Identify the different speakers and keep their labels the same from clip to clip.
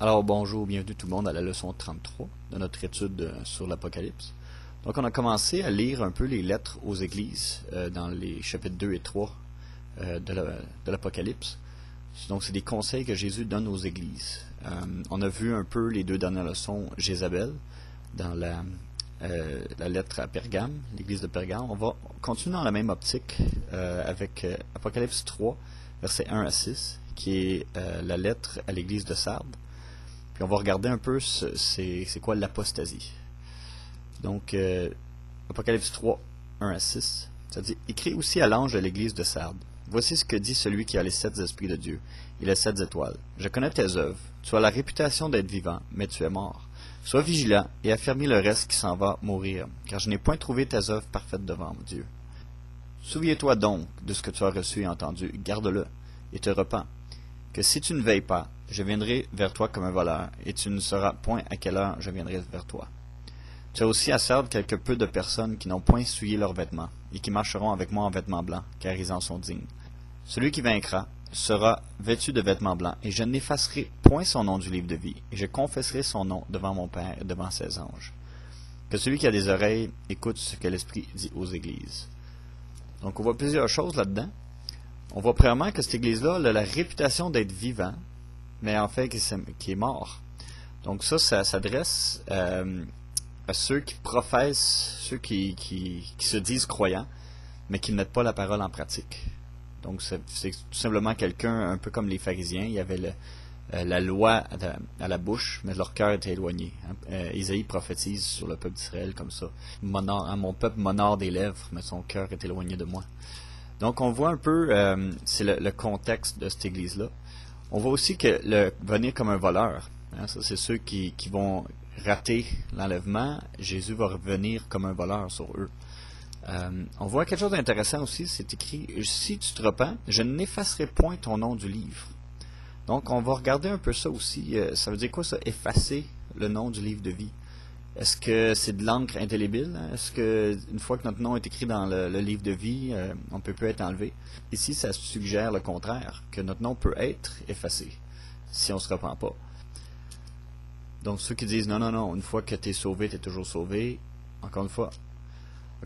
Speaker 1: Alors bonjour, bienvenue tout le monde à la leçon 33 de notre étude sur l'Apocalypse. Donc on a commencé à lire un peu les lettres aux églises dans les chapitres 2 et 3 de l'Apocalypse. Donc c'est des conseils que Jésus donne aux églises. On a vu un peu les deux dernières leçons Jézabel dans la lettre à Pergame, l'église de Pergame. On va continuer dans la même optique avec Apocalypse 3, versets 1 à 6, qui est la lettre à l'église de Sardes. Puis on va regarder un peu c'est quoi l'apostasie. Donc, Apocalypse 3, 1 à 6, ça dit « Écris aussi à l'ange de l'église de Sardes. Voici ce que dit celui qui a les 7 esprits de Dieu et les 7 étoiles. Je connais tes œuvres. Tu as la réputation d'être vivant, mais tu es mort. Sois vigilant et affermis le reste qui s'en va mourir, car je n'ai point trouvé tes œuvres parfaites devant Dieu. Souviens-toi donc de ce que tu as reçu et entendu, garde-le, et te repens. Que si tu ne veilles pas, je viendrai vers toi comme un voleur, et tu ne sauras point à quelle heure je viendrai vers toi. Tu as aussi à Sardes quelque peu de personnes qui n'ont point souillé leurs vêtements, et qui marcheront avec moi en vêtements blancs, car ils en sont dignes. Celui qui vaincra sera vêtu de vêtements blancs, et je n'effacerai point son nom du livre de vie, et je confesserai son nom devant mon Père et devant ses anges. Que celui qui a des oreilles écoute ce que l'Esprit dit aux églises. » Donc on voit plusieurs choses là-dedans. On voit premièrement que cette église-là a la réputation d'être vivant, mais en fait qui est mort. Donc ça s'adresse à ceux qui professent, ceux qui se disent croyants, mais qui ne mettent pas la parole en pratique. Donc c'est tout simplement quelqu'un, un peu comme les pharisiens, il y avait la loi à la bouche, mais leur cœur était éloigné. Isaïe prophétise sur le peuple d'Israël comme ça. Mon peuple m'honore des lèvres, mais son cœur est éloigné de moi. Donc on voit un peu, c'est le contexte de cette église-là. On voit aussi que venir comme un voleur, ça c'est ceux qui vont rater l'enlèvement, Jésus va revenir comme un voleur sur eux. On voit quelque chose d'intéressant aussi, c'est écrit « Si tu te repens, je n'effacerai point ton nom du livre ». Donc on va regarder un peu ça aussi, ça veut dire quoi ça, effacer le nom du livre de vie? Est-ce que c'est de l'encre indélébile? Est-ce que une fois que notre nom est écrit dans le livre de vie, on ne peut plus être enlevé? Ici, ça suggère le contraire, que notre nom peut être effacé si on ne se repent pas. Donc ceux qui disent non, une fois que tu es sauvé, tu es toujours sauvé, encore une fois,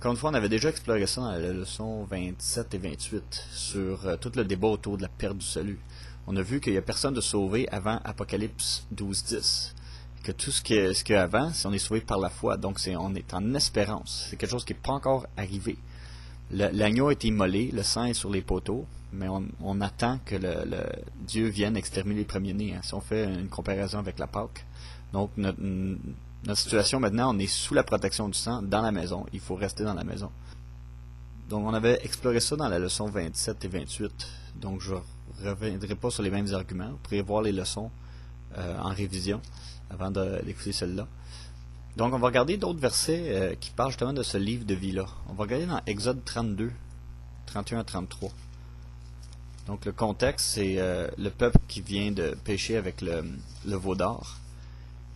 Speaker 1: on avait déjà exploré ça dans la leçon 27 et 28 sur tout le débat autour de la perte du salut. On a vu qu'il n'y a personne de sauvé avant Apocalypse 12-10. Que tout ce qu'il y a avant, c'est on est sauvé par la foi. Donc on est en espérance. C'est quelque chose qui n'est pas encore arrivé. L'agneau a été immolé, le sang est sur les poteaux, mais on attend que Dieu vienne exterminer les premiers-nés. Si on fait une comparaison avec la Pâque. Donc notre situation maintenant, on est sous la protection du sang, dans la maison. Il faut rester dans la maison. Donc on avait exploré ça dans la leçon 27 et 28. Donc je ne reviendrai pas sur les mêmes arguments. Vous pourrez voir les leçons en révision avant d'écouter celle-là. Donc, on va regarder d'autres versets qui parlent justement de ce livre de vie-là. On va regarder dans Exode 32, 31 à 33. Donc, le contexte, c'est le peuple qui vient de pécher avec le veau d'or.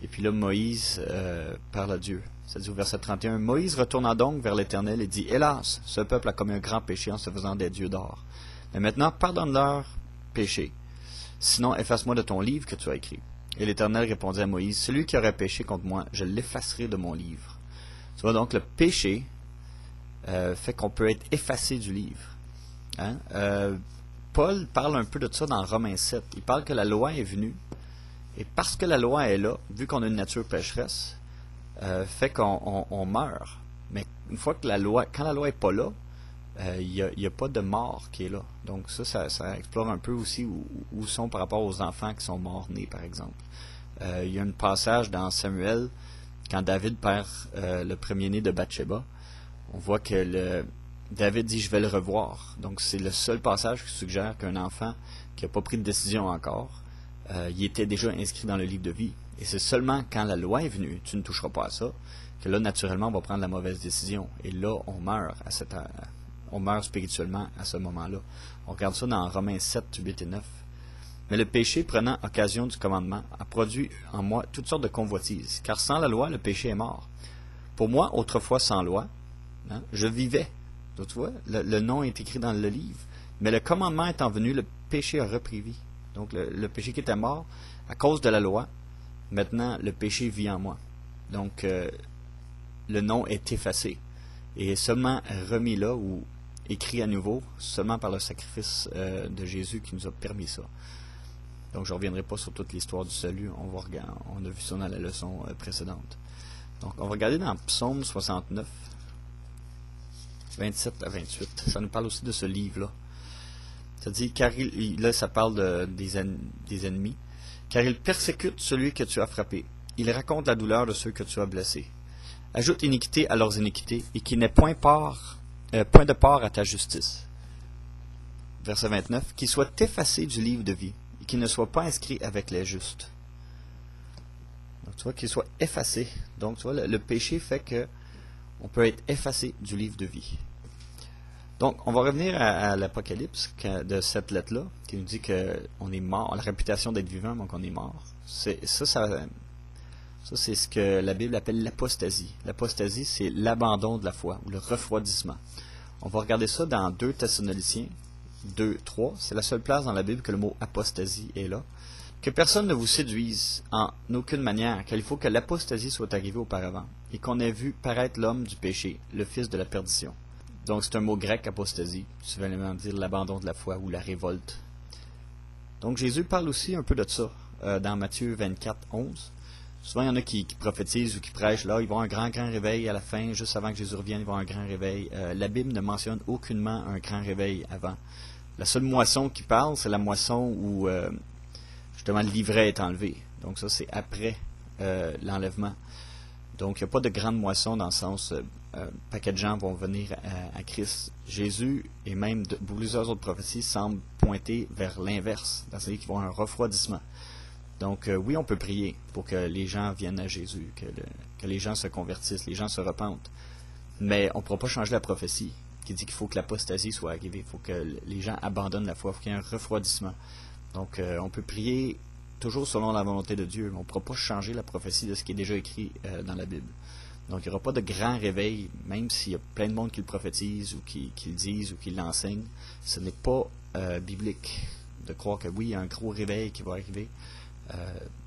Speaker 1: Et puis là, Moïse parle à Dieu. Ça dit au verset 31, « Moïse retourna donc vers l'Éternel et dit, « Hélas, ce peuple a commis un grand péché en se faisant des dieux d'or. Mais maintenant, pardonne-leur péché. Sinon, efface-moi de ton livre que tu as écrit. » Et l'Éternel répondit à Moïse, « Celui qui aurait péché contre moi, je l'effacerai de mon livre. » Tu vois, donc le péché fait qu'on peut être effacé du livre. Hein? Paul parle un peu de ça dans Romains 7. Il parle que la loi est venue, et parce que la loi est là, vu qu'on a une nature pécheresse, fait qu'on meurt. Mais une fois que quand la loi n'est pas là, il n'y a pas de mort qui est là. Donc ça explore un peu aussi où sont par rapport aux enfants qui sont morts-nés, par exemple. Il y a un passage dans Samuel, quand David perd le premier-né de Bathsheba, on voit que David dit « je vais le revoir ». Donc c'est le seul passage qui suggère qu'un enfant qui n'a pas pris de décision encore, il était déjà inscrit dans le livre de vie. Et c'est seulement quand la loi est venue, tu ne toucheras pas à ça, que là, naturellement, on va prendre la mauvaise décision. Et là, on meurt on meurt spirituellement à ce moment-là. On regarde ça dans Romains 7, 8 et 9. Mais le péché, prenant occasion du commandement, a produit en moi toutes sortes de convoitises. Car sans la loi, le péché est mort. Pour moi, autrefois sans loi, je vivais. Donc, tu vois, le nom est écrit dans le livre. Mais le commandement étant venu, le péché a repris vie. Donc le péché qui était mort, à cause de la loi, maintenant le péché vit en moi. Donc le nom est effacé et est seulement remis là ou écrit à nouveau seulement par le sacrifice de Jésus qui nous a permis ça. Donc je ne reviendrai pas sur toute l'histoire du salut, on a vu ça dans la leçon précédente. Donc on va regarder dans Psaume 69, 27 à 28. Ça nous parle aussi de ce livre-là. Ça dit, là ça parle des ennemis. Car il persécute celui que tu as frappé. Il raconte la douleur de ceux que tu as blessés. Ajoute iniquité à leurs iniquités, et qu'il n'ait point de part à ta justice. Verset 29. Qu'il soit effacé du livre de vie, et qu'il ne soit pas inscrit avec les justes. Donc tu vois, qu'il soit effacé. Donc tu vois, le péché fait que on peut être effacé du livre de vie. Donc, on va revenir à l'Apocalypse de cette lettre-là, qui nous dit qu'on est mort, la réputation d'être vivant, donc on est mort. Ça, c'est ce que la Bible appelle l'apostasie. L'apostasie, c'est l'abandon de la foi, ou le refroidissement. On va regarder ça dans 2 Thessaloniciens 2, 3. C'est la seule place dans la Bible que le mot apostasie est là. Que personne ne vous séduise en aucune manière, car il faut que l'apostasie soit arrivée auparavant, et qu'on ait vu paraître l'homme du péché, le fils de la perdition. Donc c'est un mot grec, apostasie, ça veut dire l'abandon de la foi ou la révolte. Donc Jésus parle aussi un peu de ça dans Matthieu 24, 11. Souvent il y en a qui prophétisent ou qui prêchent, là, ils vont avoir un grand réveil à la fin, juste avant que Jésus revienne, ils vont avoir un grand réveil. La Bible ne mentionne aucunement un grand réveil avant. La seule moisson qui parle, c'est la moisson où justement le livret est enlevé. Donc ça c'est après l'enlèvement. Donc il n'y a pas de grande moisson dans le sens... un paquet de gens vont venir à Christ. Jésus et même plusieurs autres prophéties semblent pointer vers l'inverse, c'est-à-dire qu'ils vont avoir un refroidissement. Donc oui, on peut prier pour que les gens viennent à Jésus, que les gens se convertissent, les gens se repentent, mais on ne pourra pas changer la prophétie qui dit qu'il faut que l'apostasie soit arrivée, il faut que les gens abandonnent la foi, il faut qu'il y ait un refroidissement. Donc on peut prier toujours selon la volonté de Dieu, mais on ne pourra pas changer la prophétie de ce qui est déjà écrit dans la Bible. Donc, il n'y aura pas de grand réveil, même s'il y a plein de monde qui le prophétise, ou qui le disent, ou qui l'enseignent. Ce n'est pas biblique de croire que oui, il y a un gros réveil qui va arriver.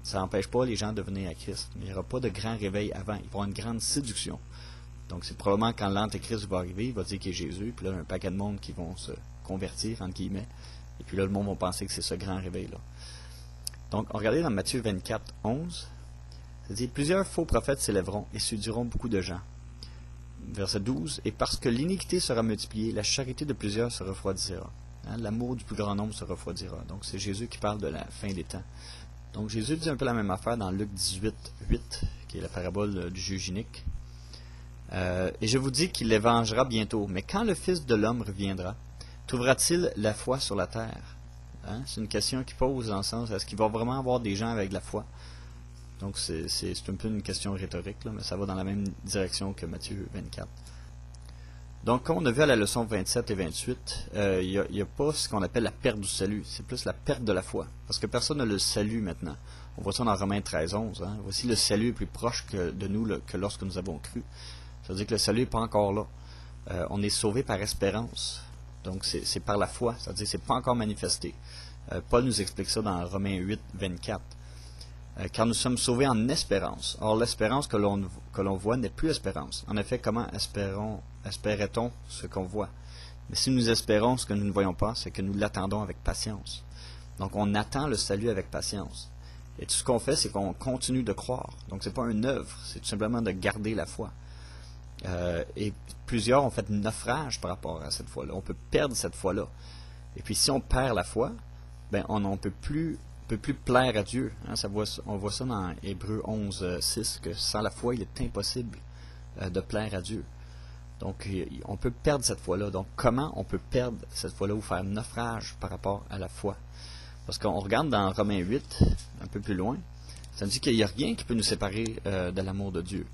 Speaker 1: Ça n'empêche pas les gens de venir à Christ. Mais il n'y aura pas de grand réveil avant. Il va y avoir une grande séduction. Donc, c'est probablement quand l'Antéchrist va arriver, il va dire qu'il est Jésus, puis là, il y a un paquet de monde qui vont se convertir, entre guillemets. Et puis là, le monde va penser que c'est ce grand réveil-là. Donc, regardez dans Matthieu 24, 11. C'est-à-dire, plusieurs faux prophètes s'élèveront et séduiront beaucoup de gens. Verset 12. Et parce que l'iniquité sera multipliée, la charité de plusieurs se refroidira. L'amour du plus grand nombre se refroidira. Donc, c'est Jésus qui parle de la fin des temps. Donc, Jésus dit un peu la même affaire dans Luc 18, 8, qui est la parabole du juge inique. Et je vous dis qu'il les vengera bientôt. Mais quand le Fils de l'homme reviendra, trouvera-t-il la foi sur la terre? C'est une question qui pose dans le sens, est-ce qu'il va vraiment avoir des gens avec la foi? Donc, c'est un peu une question rhétorique, là, mais ça va dans la même direction que Matthieu 24. Donc, comme on a vu à la leçon 27 et 28, il n'y a pas ce qu'on appelle la perte du salut. C'est plus la perte de la foi. Parce que personne n'a le salut maintenant. On voit ça dans Romains 13, 11. Voici le salut est plus proche de nous que lorsque nous avons cru. Ça veut dire que le salut n'est pas encore là. On est sauvé par espérance. Donc, c'est par la foi. Ça veut dire que ce n'est pas encore manifesté. Paul nous explique ça dans Romains 8, 24. Car nous sommes sauvés en espérance. Or, l'espérance que l'on voit n'est plus espérance. En effet, comment espérait-on ce qu'on voit? Mais si nous espérons ce que nous ne voyons pas, c'est que nous l'attendons avec patience. Donc, on attend le salut avec patience. Et tout ce qu'on fait, c'est qu'on continue de croire. Donc, ce n'est pas une œuvre, c'est tout simplement de garder la foi. Et plusieurs ont fait naufrage par rapport à cette foi-là. On peut perdre cette foi-là. Et puis, si on perd la foi, ben, on ne peut plus plaire à Dieu. On voit ça dans Hébreux 11, 6, que sans la foi, il est impossible de plaire à Dieu. Donc, on peut perdre cette foi-là. Donc, comment on peut perdre cette foi-là ou faire naufrage par rapport à la foi? Parce qu'on regarde dans Romains 8, un peu plus loin, ça nous dit qu'il n'y a rien qui peut nous séparer de l'amour de Dieu.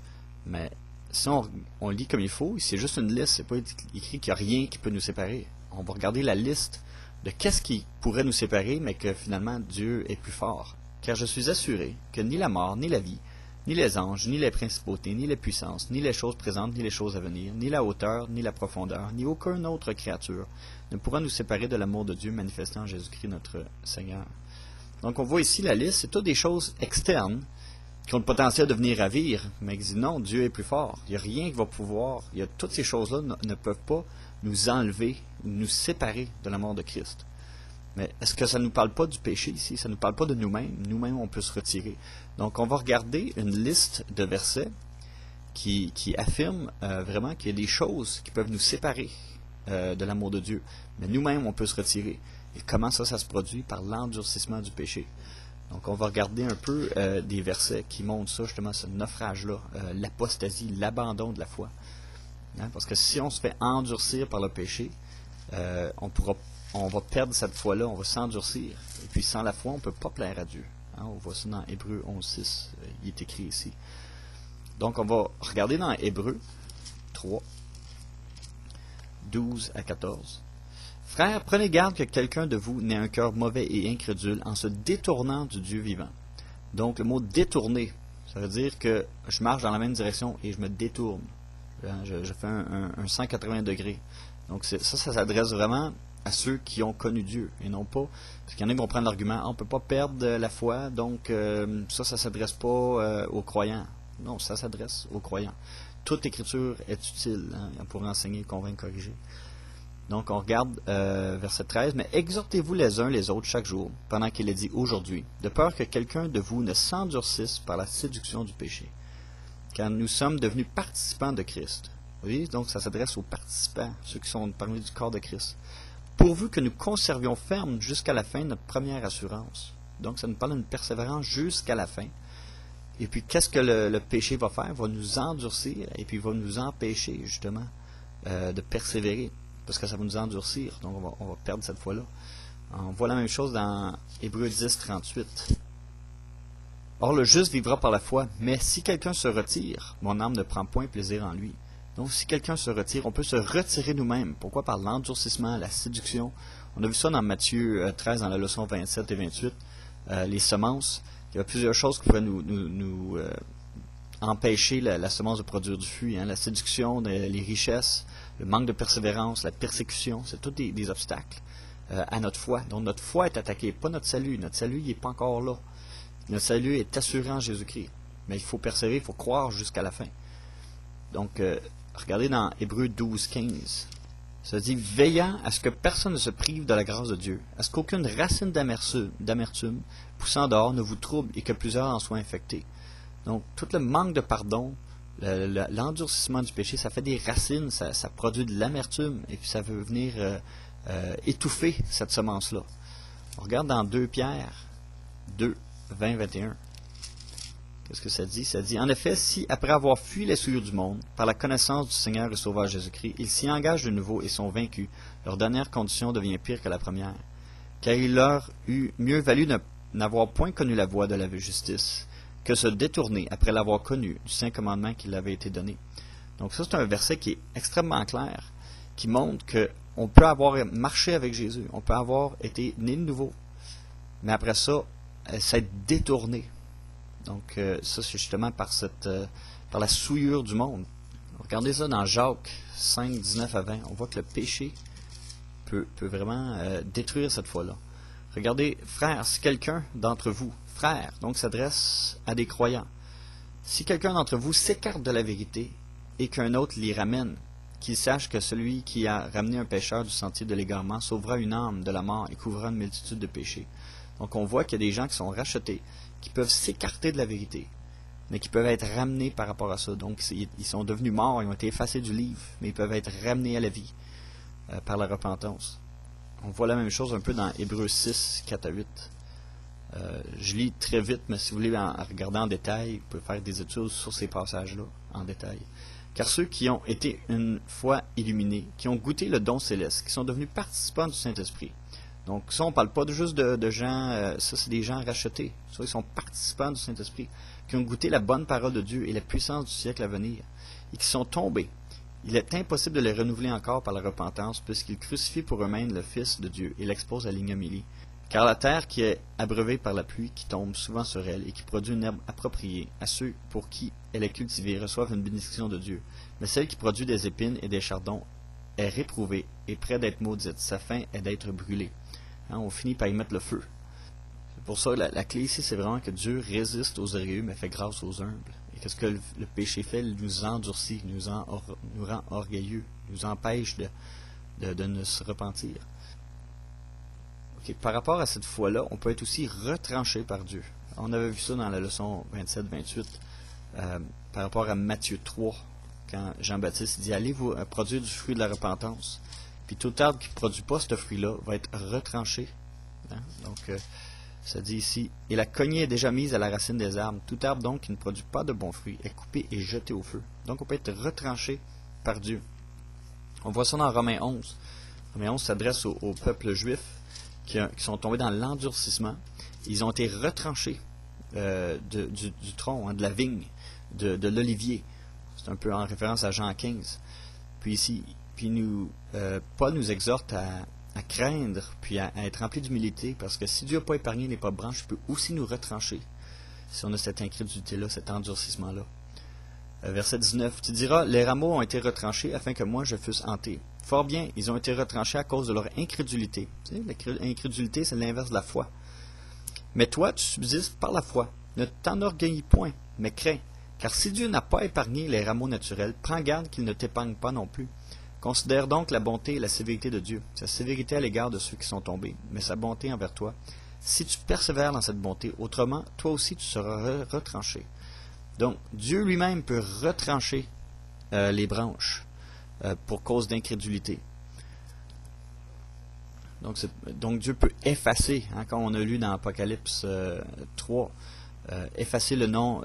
Speaker 1: Mais si on lit comme il faut, c'est juste une liste. C'est pas écrit qu'il n'y a rien qui peut nous séparer. On va regarder la liste de qu'est-ce qui pourrait nous séparer, mais que finalement Dieu est plus fort. Car je suis assuré que ni la mort, ni la vie, ni les anges, ni les principautés, ni les puissances, ni les choses présentes, ni les choses à venir, ni la hauteur, ni la profondeur, ni aucune autre créature ne pourra nous séparer de l'amour de Dieu manifesté en Jésus-Christ notre Seigneur. Donc on voit ici la liste, c'est toutes des choses externes qui ont le potentiel de venir ravir, mais il dit non, Dieu est plus fort. Il n'y a rien qui va pouvoir, toutes ces choses-là ne peuvent pas nous enlever, nous séparer de l'amour de Christ. Mais est-ce que ça ne nous parle pas du péché ici? Ça ne nous parle pas de nous-mêmes. Nous-mêmes, on peut se retirer. Donc, on va regarder une liste de versets qui affirment vraiment qu'il y a des choses qui peuvent nous séparer de l'amour de Dieu. Mais nous-mêmes, on peut se retirer. Et comment ça se produit? Par l'endurcissement du péché. Donc, on va regarder un peu des versets qui montrent ça, justement, ce naufrage-là, l'apostasie, l'abandon de la foi. Hein? Parce que si on se fait endurcir par le péché, on va perdre cette foi-là, on va s'endurcir. Et puis, sans la foi, on ne peut pas plaire à Dieu. Hein? On voit ça dans Hébreux 11.6, il est écrit ici. Donc, on va regarder dans Hébreux 3, 12 à 14. Frères, prenez garde que quelqu'un de vous n'ait un cœur mauvais et incrédule en se détournant du Dieu vivant. Donc, le mot détourner, ça veut dire que je marche dans la même direction et je me détourne. Je fais un 180 degrés. Donc, ça s'adresse vraiment à ceux qui ont connu Dieu et non pas. Parce qu'il y en a qui vont prendre l'argument, on ne peut pas perdre la foi, donc ça ne s'adresse pas aux croyants. Non, ça s'adresse aux croyants. Toute écriture est utile pour enseigner, convaincre, corriger. Donc, on regarde verset 13. « Mais exhortez-vous les uns les autres chaque jour, pendant qu'il est dit aujourd'hui, de peur que quelqu'un de vous ne s'endurcisse par la séduction du péché. Car nous sommes devenus participants de Christ. » Vous voyez, donc ça s'adresse aux participants, ceux qui sont parmi du corps de Christ. « Pourvu que nous conservions ferme jusqu'à la fin notre première assurance. » Donc, ça nous parle d'une persévérance jusqu'à la fin. Et puis, qu'est-ce que le péché va faire? Il va nous endurcir et puis il va nous empêcher, justement, de persévérer. Parce que ça va nous endurcir, donc on va perdre cette fois-là. On voit la même chose dans Hébreux 10, 38. Or, le juste vivra par la foi, mais si quelqu'un se retire, mon âme ne prend point plaisir en lui. Donc, si quelqu'un se retire, on peut se retirer nous-mêmes. Pourquoi? Par l'endurcissement, la séduction. On a vu ça dans Matthieu 13, dans la leçon 27 et 28. Les semences. Il y a plusieurs choses qui pourraient nous empêcher la semence de produire du fruit. Hein. La séduction, les richesses, le manque de persévérance, la persécution, c'est tous des obstacles à notre foi. Donc notre foi est attaquée, pas notre salut. Notre salut, il n'est pas encore là. Notre salut est assuré en Jésus-Christ. Mais il faut persévérer, il faut croire jusqu'à la fin. Donc, regardez dans Hébreux 12, 15. Ça dit, veillant à ce que personne ne se prive de la grâce de Dieu, à ce qu'aucune racine d'amertume poussant dehors ne vous trouble et que plusieurs en soient infectés. Donc, tout le manque de pardon, l'endurcissement du péché, ça fait des racines, ça produit de l'amertume, et puis ça veut venir étouffer cette semence-là. On regarde dans 2 Pierre 2, 20, 21. Qu'est-ce que ça dit? Ça dit, en effet, si, après avoir fui les souillures du monde, par la connaissance du Seigneur et Sauveur Jésus-Christ, ils s'y engagent de nouveau et sont vaincus, leur dernière condition devient pire que la première. Car il leur eût mieux valu n'avoir point connu la voie de la justice, que se détourner après l'avoir connu du saint commandement qui l'avait été donné. Donc ça, c'est un verset qui est extrêmement clair, qui montre qu'on peut avoir marché avec Jésus, on peut avoir été né de nouveau, mais après ça, s'être détourné. Donc ça, c'est justement par la souillure du monde. Regardez ça dans Jacques 5, 19 à 20. On voit que le péché peut vraiment détruire cette foi-là. Regardez, frères, si quelqu'un d'entre vous, frères, donc s'adresse à des croyants, si quelqu'un d'entre vous s'écarte de la vérité et qu'un autre l'y ramène, qu'il sache que celui qui a ramené un pécheur du sentier de l'égarement sauvera une âme de la mort et couvrira une multitude de péchés. Donc on voit qu'il y a des gens qui sont rachetés, qui peuvent s'écarter de la vérité, mais qui peuvent être ramenés par rapport à ça. Donc ils sont devenus morts, ils ont été effacés du livre, mais ils peuvent être ramenés à la vie par la repentance. On voit la même chose un peu dans Hébreux 6, 4 à 8. Je lis très vite, mais si vous voulez en regarder en détail, vous pouvez faire des études sur ces passages-là en détail. Car ceux qui ont été une fois illuminés, qui ont goûté le don céleste, qui sont devenus participants du Saint-Esprit. Donc ça, on ne parle pas juste de gens, ça c'est des gens rachetés. Ça, ils sont participants du Saint-Esprit, qui ont goûté la bonne parole de Dieu et la puissance du siècle à venir, et qui sont tombés. Il est impossible de les renouveler encore par la repentance, puisqu'ils crucifient pour eux-mêmes le Fils de Dieu et l'exposent à l'ignominie. Car la terre qui est abreuvée par la pluie qui tombe souvent sur elle et qui produit une herbe appropriée à ceux pour qui elle est cultivée reçoivent une bénédiction de Dieu. Mais celle qui produit des épines et des chardons est réprouvée et près d'être maudite. Sa fin est d'être brûlée. On finit par y mettre le feu. Pour ça, la clé ici, c'est vraiment que Dieu résiste aux orgueilleux, mais fait grâce aux humbles. Et qu'est-ce que le péché fait? Il nous endurcit, nous rend orgueilleux, nous empêche de ne se repentir. Okay. Par rapport à cette foi-là, on peut être aussi retranché par Dieu. On avait vu ça dans la leçon 27-28, par rapport à Matthieu 3, quand Jean-Baptiste dit « Allez vous produire du fruit de la repentance ». Puis tout arbre qui ne produit pas ce fruit-là va être retranché. Hein? Donc, ça dit ici « Et la cognée est déjà mise à la racine des arbres. Tout arbre donc qui ne produit pas de bons fruits est coupé et jeté au feu. » Donc, on peut être retranché par Dieu. On voit ça dans Romains 11. Romains 11 s'adresse au peuple juif qui sont tombés dans l'endurcissement. Ils ont été retranchés du tronc, hein, de la vigne, de l'olivier. C'est un peu en référence à Jean 15. Puis ici, Paul nous exhorte à craindre, puis à être rempli d'humilité, parce que si Dieu n'a pas épargné les pauvres branches, il peut aussi nous retrancher si on a cette incrédulité-là, cet endurcissement-là. Verset 19, tu diras, les rameaux ont été retranchés afin que moi je fusse hanté. Fort bien, ils ont été retranchés à cause de leur incrédulité. Tu sais, l'incrédulité, c'est l'inverse de la foi. Mais toi, tu subsistes par la foi. Ne t'enorgueillis point, mais crains. Car si Dieu n'a pas épargné les rameaux naturels, prends garde qu'il ne t'épargne pas non plus. Considère donc la bonté et la sévérité de Dieu, sa sévérité à l'égard de ceux qui sont tombés, mais sa bonté envers toi. Si tu persévères dans cette bonté, autrement, toi aussi tu seras retranché. Donc, Dieu lui-même peut retrancher les branches pour cause d'incrédulité. Donc, Dieu peut effacer, hein, comme on a lu dans Apocalypse 3, effacer le nom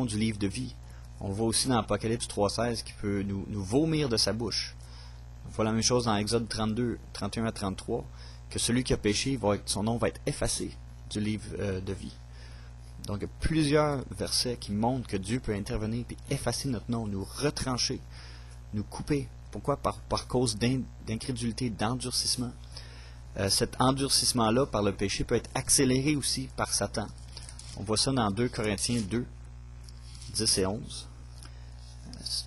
Speaker 1: du livre de vie. On voit aussi dans Apocalypse 3.16 qu'il peut nous vomir de sa bouche. On voit la même chose dans Exode 32, 31 à 33, que celui qui a péché, son nom va être effacé du livre de vie. Donc, il y a plusieurs versets qui montrent que Dieu peut intervenir et effacer notre nom, nous retrancher, nous couper. Pourquoi? Par cause d'incrédulité, d'endurcissement. Cet endurcissement-là, par le péché, peut être accéléré aussi par Satan. On voit ça dans 2 Corinthiens 2, 10 et 11.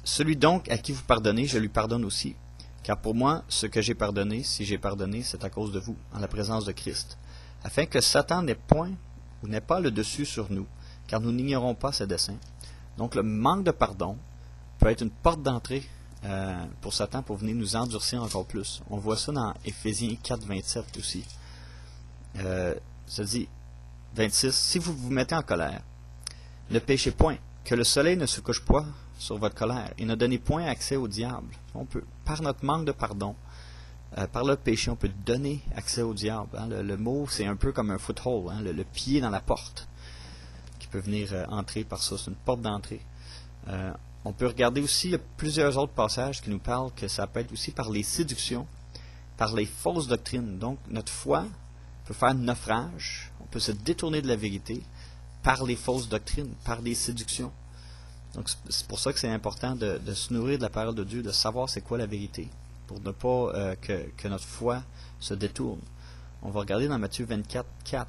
Speaker 1: Celui donc à qui vous pardonnez, je lui pardonne aussi. Car pour moi, ce que j'ai pardonné, si j'ai pardonné, c'est à cause de vous, en la présence de Christ. Afin que Satan n'ait pas le dessus sur nous, car nous n'ignorons pas ses desseins. Donc le manque de pardon peut être une porte d'entrée pour Satan pour venir nous endurcir encore plus. On voit ça dans Éphésiens 4, 27 aussi. Ça dit, 26, si vous vous mettez en colère, ne péchez point, que le soleil ne se couche pas sur votre colère, et ne donnez point accès au diable. On peut, par notre manque de pardon, par le péché, on peut donner accès au diable. Hein. Le mot, c'est un peu comme un foothold, hein, le pied dans la porte, qui peut venir entrer par ça. C'est une porte d'entrée. On peut regarder aussi, il y a plusieurs autres passages qui nous parlent que ça peut être aussi par les séductions, par les fausses doctrines. Donc, notre foi peut faire naufrage, on peut se détourner de la vérité par les fausses doctrines, par les séductions. Donc, c'est pour ça que c'est important de se nourrir de la parole de Dieu, de savoir c'est quoi la vérité, pour ne pas que notre foi se détourne. On va regarder dans Matthieu 24, 4.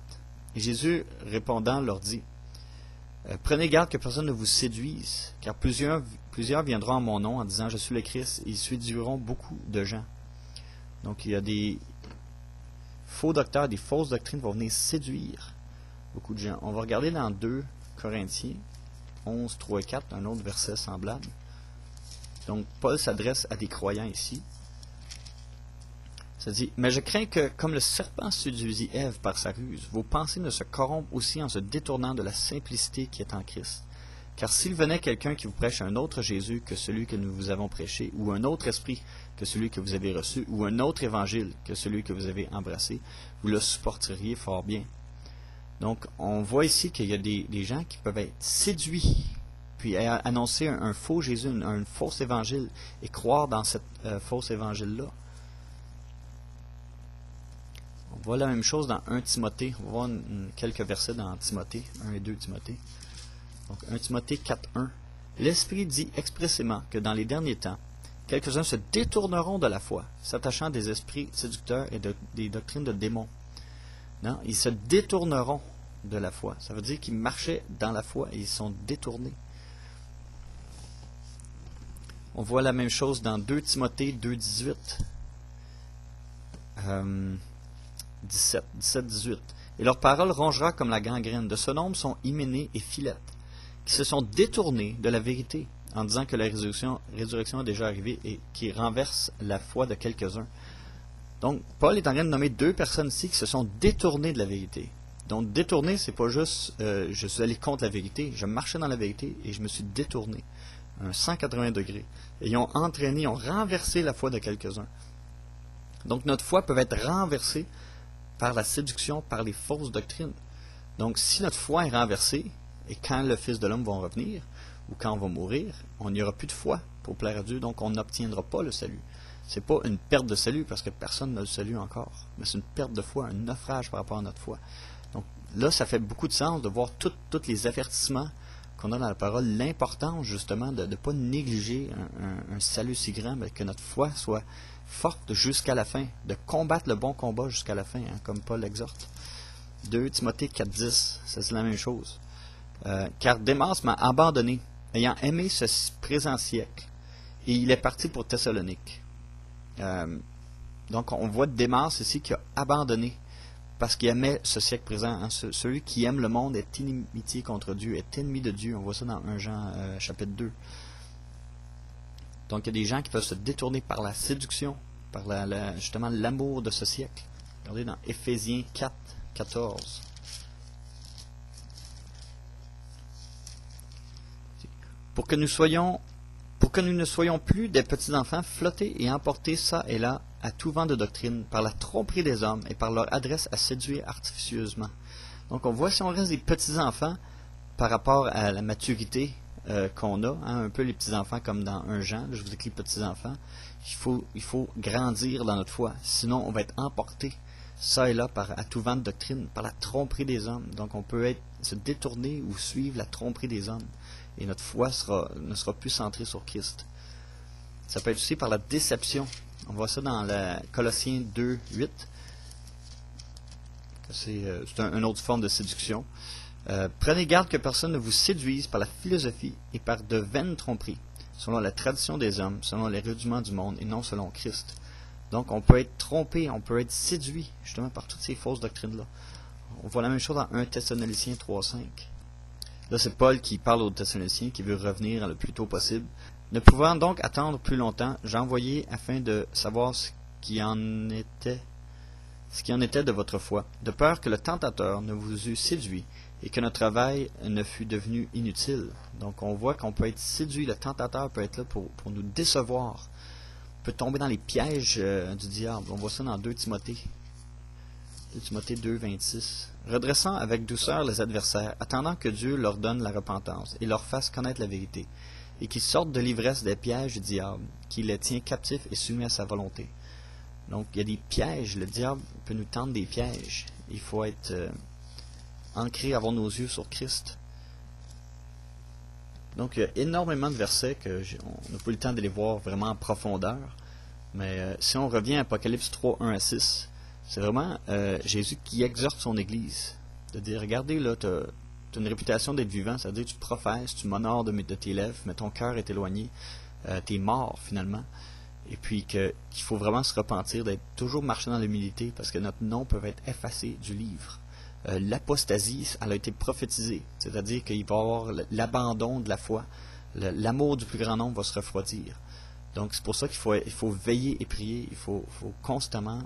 Speaker 1: Et Jésus, répondant, leur dit, prenez garde que personne ne vous séduise, car plusieurs viendront en mon nom en disant, je suis le Christ, et ils séduiront beaucoup de gens. Donc, il y a des faux docteurs, des fausses doctrines vont venir séduire beaucoup de gens. On va regarder dans 2 Corinthiens 11, 3 et 4, un autre verset semblable. Donc, Paul s'adresse à des croyants ici. Ça dit, mais je crains que, comme le serpent séduisit Ève par sa ruse, vos pensées ne se corrompent aussi en se détournant de la simplicité qui est en Christ. Car s'il venait quelqu'un qui vous prêche un autre Jésus que celui que nous vous avons prêché, ou un autre esprit que celui que vous avez reçu, ou un autre évangile que celui que vous avez embrassé, vous le supporteriez fort bien. Donc, on voit ici qu'il y a des gens qui peuvent être séduits, puis annoncer un faux Jésus, un faux évangile, et croire dans cette faux évangile-là. On voit la même chose dans 1 Timothée. On va voir quelques versets dans Timothée, 1 et 2 Timothée. Donc, 1 Timothée 4, 1. L'Esprit dit expressément que dans les derniers temps, quelques-uns se détourneront de la foi, s'attachant à des esprits séducteurs et des doctrines de démons. Non, ils se détourneront de la foi. Ça veut dire qu'ils marchaient dans la foi et ils sont détournés. On voit la même chose dans 2 Timothée 2, 18. 17, 18. et leur parole rongera comme la gangrène. De ce nombre sont Hyménée et Philette, qui se sont détournés de la vérité, en disant que la résurrection est déjà arrivée et qui renverse la foi de quelques-uns. Donc, Paul est en train de nommer deux personnes ici qui se sont détournées de la vérité. Donc, détourner, c'est pas juste je suis allé contre la vérité, je marchais dans la vérité et je me suis détourné. Un 180 degrés. Et ils ont entraîné, ils ont renversé la foi de quelques-uns. Donc, notre foi peut être renversée par la séduction, par les fausses doctrines. Donc, si notre foi est renversée, et quand le Fils de l'homme va revenir, ou quand on va mourir, on n'y aura plus de foi pour plaire à Dieu, donc on n'obtiendra pas le salut. C'est pas une perte de salut, parce que personne n'a le salut encore, mais c'est une perte de foi, un naufrage par rapport à notre foi. Donc là, ça fait beaucoup de sens de voir tous les avertissements qu'on a dans la parole, l'importance justement de ne pas négliger un salut si grand, mais que notre foi soit forte jusqu'à la fin, de combattre le bon combat jusqu'à la fin, hein, comme Paul l'exhorte. 2 Timothée 4,10, c'est la même chose. Car Démas m'a abandonné, ayant aimé ce présent siècle, et il est parti pour Thessalonique. Donc on voit Démas ici qui a abandonné, parce qu'il aimait ce siècle présent. Hein. Celui qui aime le monde est inimitié contre Dieu, est ennemi de Dieu. On voit ça dans 1 Jean chapitre 2. Donc il y a des gens qui peuvent se détourner par la séduction, par justement l'amour de ce siècle. Regardez dans Éphésiens 4, 14. Pour que nous ne soyons plus des petits enfants flottés et emportés ça et là à tout vent de doctrine, par la tromperie des hommes et par leur adresse à séduire artificieusement. Donc on voit, si on reste des petits enfants par rapport à la maturité qu'on a, hein, un peu les petits enfants comme dans 1 Jean, je vous écris petits enfants, il faut grandir dans notre foi, sinon on va être emporté ça et là à tout vent de doctrine, par la tromperie des hommes. Donc on peut se détourner ou suivre la tromperie des hommes. Et notre foi ne sera plus centrée sur Christ. Ça peut être aussi par la déception. On voit ça dans la Colossiens 2, 8. C'est une autre forme de séduction. Prenez garde que personne ne vous séduise par la philosophie et par de vaines tromperies, selon la tradition des hommes, selon les rudiments du monde et non selon Christ. Donc on peut être trompé, on peut être séduit justement par toutes ces fausses doctrines-là. On voit la même chose dans 1 Thessaloniciens 3, 5. Là, c'est Paul qui parle aux Thessaloniciens, qui veut revenir le plus tôt possible. Ne pouvant donc attendre plus longtemps, j'ai envoyé afin de savoir ce qui en était de votre foi, de peur que le tentateur ne vous eût séduit et que notre travail ne fût devenu inutile. Donc on voit qu'on peut être séduit, le tentateur peut être là pour nous décevoir, peut tomber dans les pièges du diable. On voit ça dans 2 Timothée. 2 Timothée 2, 26. Redressant avec douceur les adversaires, attendant que Dieu leur donne la repentance et leur fasse connaître la vérité, et qu'ils sortent de l'ivresse des pièges du diable, qui les tient captifs et soumis à sa volonté. Donc, il y a des pièges. Le diable peut nous tendre des pièges. Il faut être ancré, avoir nos yeux sur Christ. Donc, il y a énormément de versets on n'a pas eu le temps de les voir vraiment en profondeur. Mais si on revient à Apocalypse 3, 1 à 6, c'est vraiment Jésus qui exhorte son Église. De dire, regardez, là, tu as une réputation d'être vivant, c'est-à-dire tu professes, tu m'honores de tes lèvres, mais ton cœur est éloigné, tu es mort finalement. Et puis qu'il faut vraiment se repentir, d'être toujours marchant dans l'humilité, parce que notre nom peut être effacé du livre. L'apostasie, elle a été prophétisée, c'est-à-dire qu'il va y avoir l'abandon de la foi, l'amour du plus grand nombre va se refroidir. Donc c'est pour ça qu'il faut veiller et prier, il faut constamment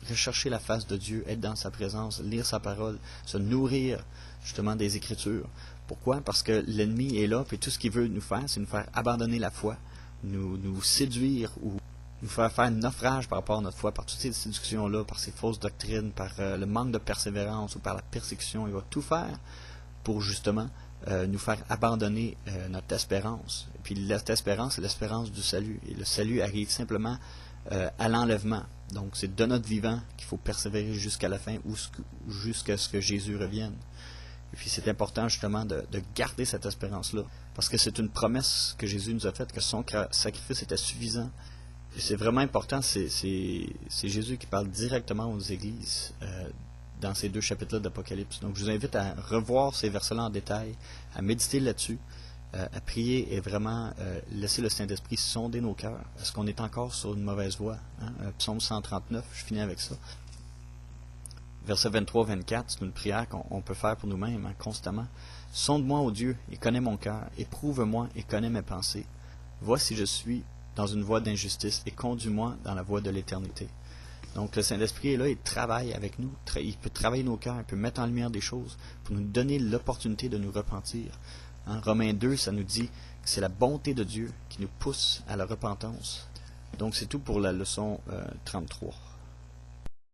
Speaker 1: rechercher la face de Dieu, être dans sa présence, lire sa parole, se nourrir justement des Écritures. Pourquoi? Parce que l'ennemi est là, puis tout ce qu'il veut nous faire, c'est nous faire abandonner la foi, nous séduire ou nous faire un naufrage par rapport à notre foi, par toutes ces séductions-là, par ces fausses doctrines, par le manque de persévérance ou par la persécution. Il va tout faire pour justement nous faire abandonner notre espérance. Et puis cette espérance, c'est l'espérance du salut. Et le salut arrive simplement à l'enlèvement. Donc c'est de notre vivant qu'il faut persévérer jusqu'à la fin ou jusqu'à ce que Jésus revienne. Et puis c'est important justement de garder cette espérance-là. Parce que c'est une promesse que Jésus nous a faite, que son sacrifice était suffisant. Et c'est vraiment important, c'est Jésus qui parle directement aux églises dans ces 2 chapitres-là d'Apocalypse. Donc je vous invite à revoir ces versets-là en détail, à méditer là-dessus, à prier et vraiment laisser le Saint-Esprit sonder nos cœurs. Est-ce qu'on est encore sur une mauvaise voie? Psaume 139, je finis avec ça. Versets 23-24, c'est une prière qu'on peut faire pour nous-mêmes, hein, constamment. « Sonde-moi, ô Dieu, et connais mon cœur. Éprouve-moi et connais mes pensées. Vois si je suis dans une voie d'injustice et conduis-moi dans la voie de l'éternité. » Donc le Saint-Esprit est là, il travaille avec nous. Il peut travailler nos cœurs, il peut mettre en lumière des choses pour nous donner l'opportunité de nous repentir. En Romains 2, ça nous dit que c'est la bonté de Dieu qui nous pousse à la repentance. Donc c'est tout pour la leçon 33.